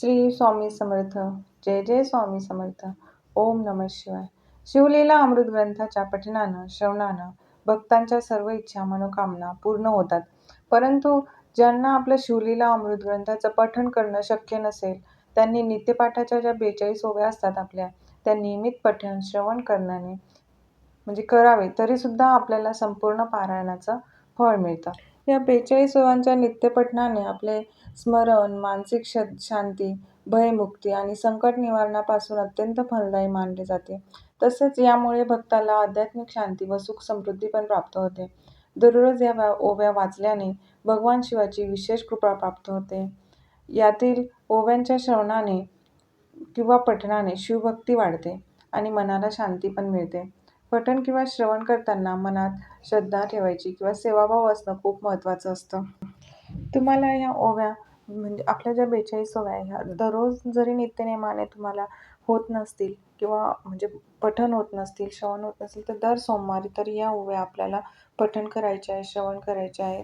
श्री स्वामी समर्थ. जय जय स्वामी समर्थ. ओम नमः शिवाय. शिवलीला अमृत ग्रंथाच्या पठणानं श्रवणानं भक्तांच्या सर्व इच्छा मनोकामना पूर्ण होतात. परंतु ज्यांना आपलं शिवलीला अमृत ग्रंथाचं पठण करणं शक्य नसेल, त्यांनी नित्यपाठाच्या ज्या 42 ओव्या असतात आपल्या, त्या नियमित पठण श्रवण करण्याने म्हणजे करावे, तरीसुद्धा आपल्याला संपूर्ण पारायणाचं फळ मिळतं. या 42 ओव्यांच्या नित्यपठणाने आपले स्मरण, मानसिक शांती, भयमुक्ती आणि संकट निवारणापासून अत्यंत फलदायी मानले जाते. तसेच यामुळे भक्ताला आध्यात्मिक शांती व सुख समृद्धी पण प्राप्त होते. दररोज या ओव्या वाचल्याने भगवान शिवाची विशेष कृपा प्राप्त होते. यातील ओव्यांच्या श्रवणाने किंवा पठणाने शिवभक्ती वाढते आणि मनाला शांती पण मिळते. पठण किंवा श्रवण करताना मनात श्रद्धा ठेवायची किंवा सेवाभाव असणं खूप महत्त्वाचं असतं. तुम्हाला ह्या ओव्या म्हणजे आपल्या ज्या 42 ओव्या ह्या दररोज जरी नित्यनेमाने तुम्हाला होत नसतील किंवा म्हणजे पठण होत नसतील, श्रवण होत नसेल, तर दर सोमवारी तरी या ओव्या आपल्याला पठण करायच्या आहे, श्रवण करायचे आहे.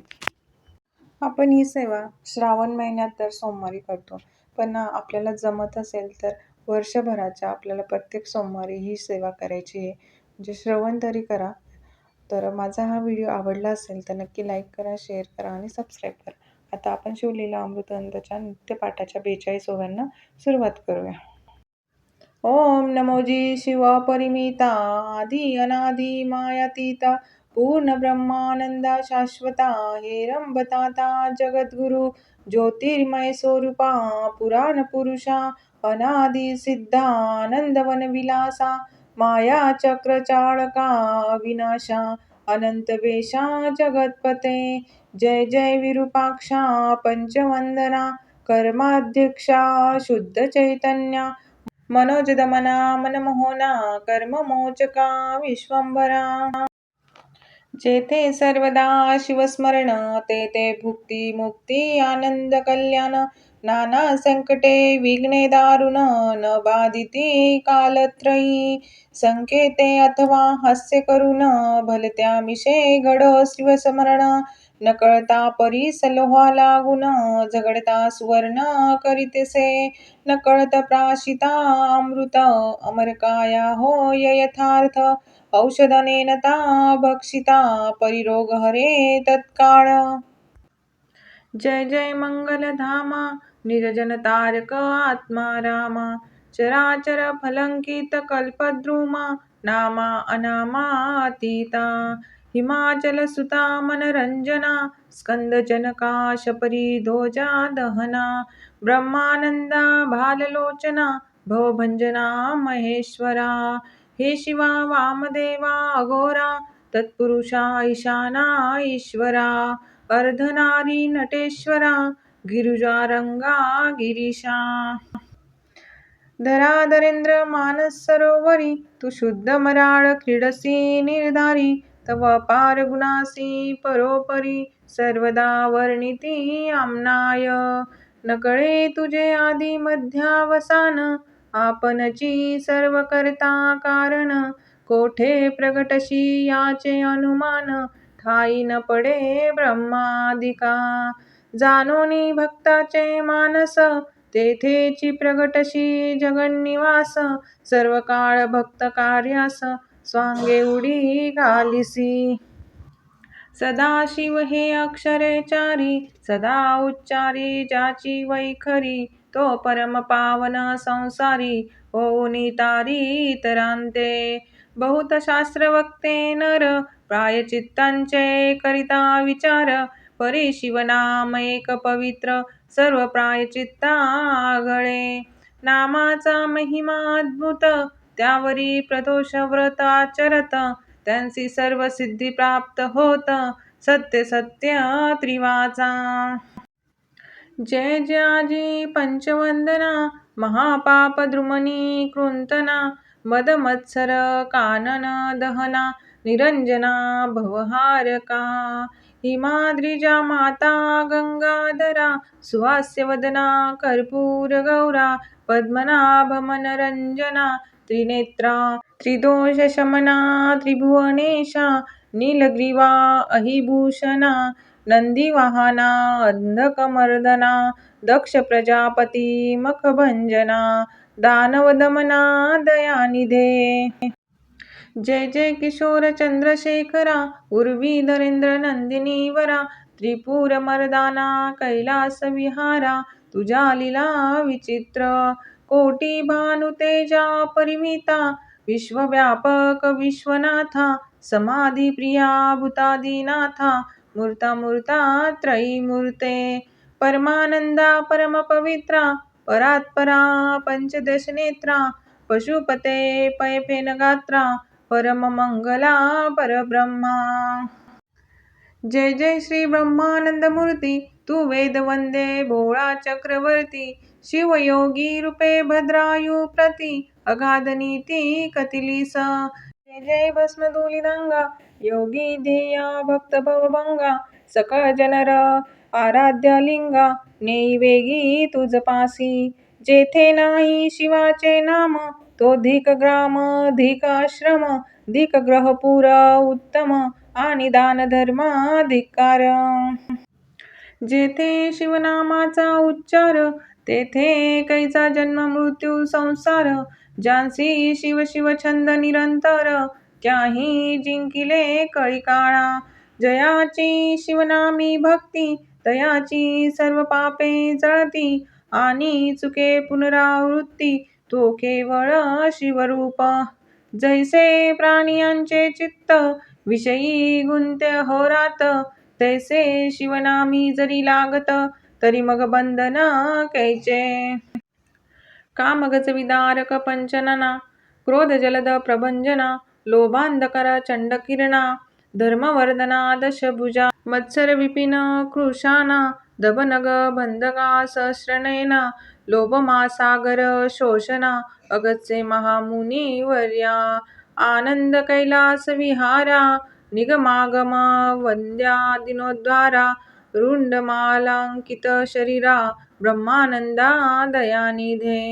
आपण ही सेवा श्रावण महिन्यात दर सोमवारी करतो, पण आपल्याला जमत असेल तर वर्षभराच्या आपल्याला प्रत्येक सोमवारी ही सेवा करायची आहे. म्हणजे श्रवण तरी करा. तर माझा हा व्हिडिओ आवडला असेल तर नक्की लाईक करा, शेअर करा आणि सबस्क्राईब करा. आता आपण शिवलीला अमृतग्रंथाच्या नित्यपाठाच्या 42 ओव्यांना सुरुवात करूया. ओम नमोजी शिव परिमिता आदि अनादि मायातीता पूर्ण ब्रह्मानंदा शाश्वता हेरंबताता जगद्गुरु ज्योतिर्मय स्वरूपा पुराण पुरुषा अनादि सिद्धानंदवन विलासा माया चक्र चाळका विनाशा अनंत वेशा जगतपते जय जय विरूपाक्षा पंचवंदना कर्माध्यक्षा शुद्ध चैतन्या मनोजदमना मनमोहना कर्ममोचका विश्वंभरा. जेथे सर्वदा शिवस्मरण तेथे भुक्ती मुक्ती आनंद कल्याण नाना संकटे विघ्ने दारुण न बाधिती कालत्रयी संकेते अथवा हास्य करून भलत्या मिशे घडो शिवस्मरण न कळता परी सलोहा लागून झगडता सुवर्ण करीतसे न कळत प्राशिता अमृत अमरकाया होय यथार्थ औषध नेनता भक्षिता परिरोग हरे तत्काळ. जय जय मंगलधामा निरजन तारक आत्मा रामा चराचर फलंकित कल्पद्रुमा नामा अनामा अतीता हिमाचल सुता मनरंजना स्कंद जनका शपरी ध्वजा दहना ब्रह्मानंदा भाललोचना भवभंजना महेश्वरा हे शिवा वामदेवा अघोरा तत्पुरुषा ईशाना ईश्वरा अर्धनारी नटेश्वरा गिरिजारंगा गिरीशा. धराधरेंद्र मानस सरोवरी तू शुद्ध मराळ क्रीडसी निर्धारी तव अपार गुणासी परोपरी सर्वदा वर्णिती आमनाय न कळे तुझे आदि मध्यावसान आपणची सर्व करता कारण कोठे प्रगटशी याचे अनुमान ठाई न पडे ब्रह्मादिका जानोनी भक्ताचे मानस तेथेची प्रगटशी जगन्निवास सर्व काळ भक्त कार्यास स्वांगे उडी घालिसी सदाशिव हे अक्षरेचारी सदा उच्चारी ज्याची वैखरी तो परम पावन संसारी होऊनी तारी इतरांते बहुत शास्त्र वक्ते नर प्रायचित्तांचे करिता विचार परी शिवनाम एक पवित्र सर्व प्रायचित्ता आगळे नामाचा महिमा अद्भुत त्यावरी प्रदोष व्रत आचरत त्यांची सर्व सिद्धी प्राप्त होत सत्य सत्य त्रिवाचा. जय जयाजी पंचवंदना महापाप द्रुमनी कृंतना मदमत्सर कानन दहना निरंजना भवहारका हिमाद्रिजा माता गंगाधरा सुहास्यवदना कर्पूर गौरा पद्मनाभ मनरंजना त्रिनेत्रा त्रिदोष शमना त्रिभुवनेशा नीलग्रीवा अहिभूषणा नंदी वाहना अंधकमर्दना दक्ष प्रजापती मखभंजना दानव दमना दयानिधे. जय जय किशोर चंद्रशेखरा उर्वी नरेंद्र नंदिनी वरा त्रिपुर मर्दाना कैलास विहारा तुझ्या लीला विचित्र. कोटी भानु तेजा परिमिता विश्वव्यापक विश्वनाथा समाधी प्रिया भूतादिनाथा मूर्ता मूर्ता त्रयीमूर्ते. परमानंदा परमपवित्रा परात्परा पंचदशनेत्रा पशुपते पैफेन गात्रा परममंगला परब्रह्मा. जय जय श्री ब्रह्मानंद मूर्ती तू वेद वंदे भोळा चक्रवर्ती. शिवयोगी रूपे भद्रायु प्रती अगाध नीती कथिलीस. जय जय भस्मधूलिदंगा योगी ध्येया भक्त भवभंगा सकळ जनर आराध्य लिंगा नेई वेगी तुझ पासी. जेथे नाही शिवाचे नाम तो धिक ग्राम धिक आश्रम धिक ग्रहपुर उत्तम आणि दान धर्म धिक्कार. जेथे शिवनामाचा उच्चार तेथे कैचा जन्म मृत्यू संसार. ज्यांसी शिव शिव छंद निरंतर त्याही जिंकिले कळिकाळा. जयाची शिवनामी भक्ती तयाची सर्व पापे जळती आणि चुके पुनरावृत्ती तो केवळ शिवरूप. जैसे प्राणियांचे चित्त विषयी गुंते अहोरात तैसे शिवनामी जरी लागत तरी मग बंधन कैचे. कामगज विदारक पंचनना क्रोध जलद प्रभंजना लोभांधकर चंडकिरणा धर्मवर्धना दशभुजा मत्सर विपिन कृशाना दभनग बंधका सहस्रनयना लोभमासागर शोषणा अगस्त्य महामुनी वर्या. आनंद कैलास विहारा निगमागम वंद्या दिनोद्वारा रुंडमालांकित शरीरा ब्रह्मानंदा दयानिधे.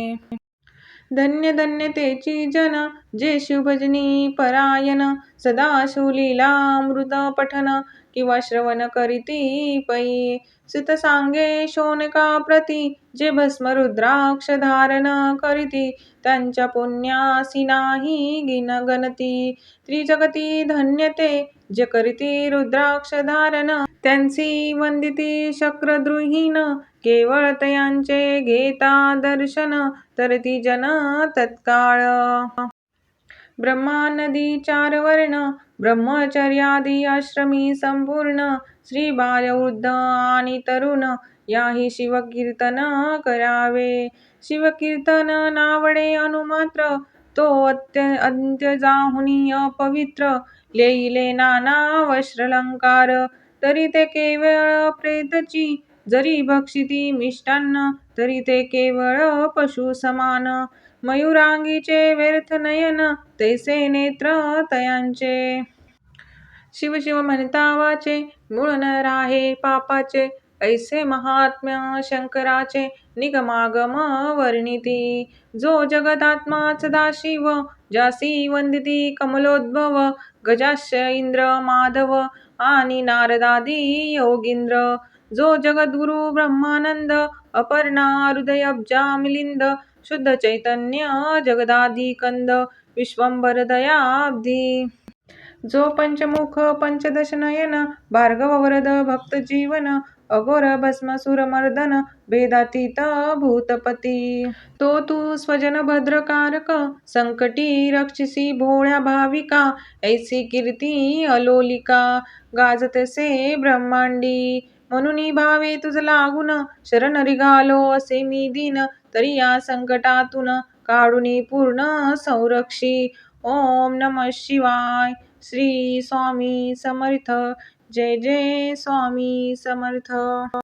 धन्य धन्य तेची जन जे शिवभजनी परायण सदा शिवलीला अमृत पठन किंवा श्रवण करीती पै. सुत सांगे शौनका प्रती जे भस्म रुद्राक्ष धारण करीती त्यांच्या पुण्यासी नाही गणती. त्रिजगती धन्य ते जे करीती रुद्राक्ष धारण त्यांची वंदिती शक्रद्रुहीन केवळ तयांचे घेता दर्शन तरती जन तत्काळ. ब्रह्मानदी चार वर्ण ब्रह्मचर्यादी आश्रमी संपूर्ण स्त्री बाल वृद्ध आणि तरुण याही शिवकीर्तन करावे. शिवकीर्तन नावडे अनुमात्र तो अंत्य जाहुनी अपवित्र लेईले नाना वस्त्रालंकार तरी ते केवळ प्रेतची. जरी भक्षिती मिष्टान्न तरी ते केवळ पशु समान. मयुरांगीचे व्यर्थ नयन तैसे नेत्र तयांचे. शिव शिव म्हणता वाचे मूळ न राहे पापाचे ऐसे महात्म्य शंकराचे निगमागम वर्णिती. जो जगदात्मा सदाशिव ज्यासी वंदिती कमलोद्भव गजास्य इंद्र माधव आणि नारदादी योगींद्र. जो जगद्गुरु ब्रह्मानंद अपर्णा हृदयब्जा मिलिंद शुद्ध चैतन्य जगदाधी कंद विश्वंभर दयाब्धी. जो पंचमुख पंचदश नयन भार्गव वरद भक्त जीवन अघोर भस्मासुर मर्दन भेदातीत भूतपती. तो तू स्वजन भद्रकारक संकटी रक्षसी भोळ्या भाविका ऐसी कीर्ती अलोलिका गाजतसे ब्रह्मांडी. म्हणून भावे तुझ लागून शरण निघालो असे मी दीन तरी या संकटातून काढून पूर्ण संरक्षी. ओम नमः शिवाय. श्री स्वामी समर्थ. जय जय स्वामी समर्थ.